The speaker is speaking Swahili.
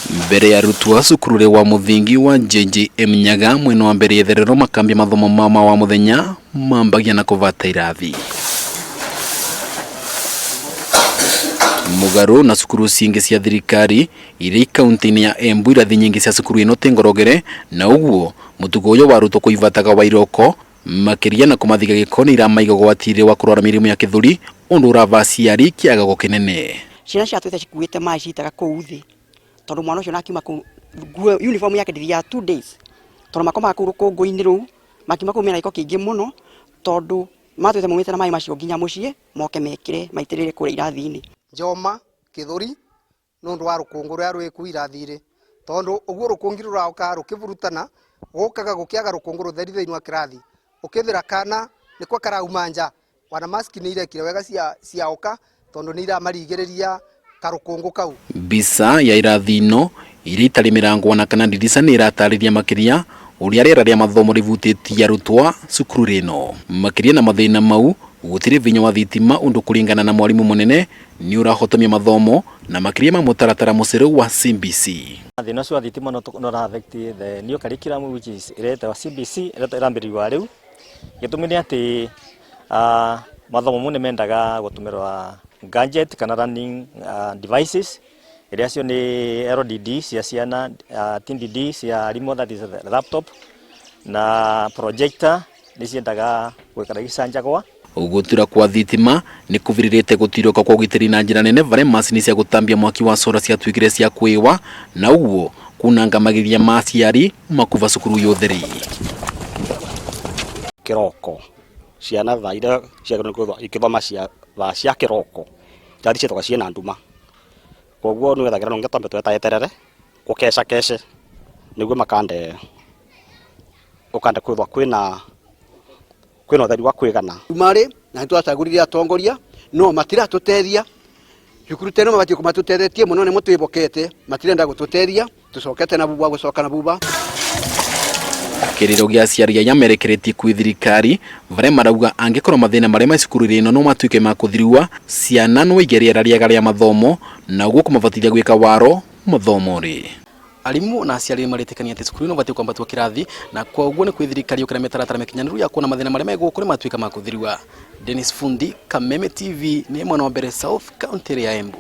Mbere ya arutwo cukuru wa muthingi wa JJM Nyaga mwena wa mbere yetherero makambia mathomo mama wa muthenya mambagia na kuvata irathi. Mugaru na cukuru cingi cia thirikari iri kaunti-ini ya Embu irathi nyingi cia cukuru ino tingorogere na uguo mutugo uyo wa arutwo kuivataga wa iroko makiria na kumathiga gikoni iramaiga gwatire wa kurora mirimu ya kithuri undu uravaciari kiagago kinene. Ciana ciatwite cikuite mai citaga kuu thi tondu mwana ucio nakiuma ku uniform yake ndithia 2 days tondu makoma ku rukungu-ini ru makima ku mena iko kingi muno tondu matwite mumite na mai macio nginya mucii moke mekire maitirire kure irathi-ini njoma kithuri nundu wa rukungu ria rwiku irathire tondu uguo rukungi rurauka rukivurutana gukaga gukiaga rukungu rutheri thiini wa kirathi ukithira kana nikwa karauma nja wana mask ni irekire wega ciaoka tondu ni iramarigiriria karukungu kau. Bisa ya irathi ino iritari mirango na kana ndirisa ni iratariria makiria uria riera ria mathomo rivutitie arutwa cukuru rino makiria na mathina mau gutiri vinya wa thitima undu kuringana na mwalimu munene ni urahotomia mathomo na makiria ma mutaratara muceru wa CBC. Thina cio thitima no affect the new curriculum which is related to CBC irambiriwa riu gitumire ati mathomo mune mendaga gutumirwa gadget kana running devices iria cio ni LDD cia ciana TDD cia remote that is the laptop na projector ni ciendaga gwikara gicanjagwa. Ugutira kwa thitima ni kuviririte gutiroka kwa ugitiri na njira nene vare macini cia gutambia mwaki wa sora cia twikire cia kwiwa na uguo kunangamagiria maciari makuva cukuru yotheri kiroko ciana thaira ciagirwo kuthwa ikithoma cia kiroko tari citoka ciena nduma koguo ni wethagira nonge tambe twetaeterere gukesha keshe niguo makande ukande kuthwa kwina utheri wa kwigana umari na twacaguriria atongoria no matira tuteria cukuru teno mabati kumatutethetie muno ne mutwibokete matirenda gututeria tucokete na buba gucoka na buba. Kiriro gia ciaria yamerekeretie kwi thirikari vare marauga angikorwo mathina maria ma cukuru rino no matuike ma kuthiriwa ciana no igeriera riega ria mathomo na uguo kumavatithia gwika waro mathomo ri. Alimu na aciari maritikania ati cukuru no bati kwambatwa kirathi na kwa uguo ni kwithirikari ukira metaratara mekinyaniru ya kuona mathina maria mego kuri matuika ma kuthiriwa. Dennis Fundi, Kameme TV, ni mwana wa mbere South County ya Embu.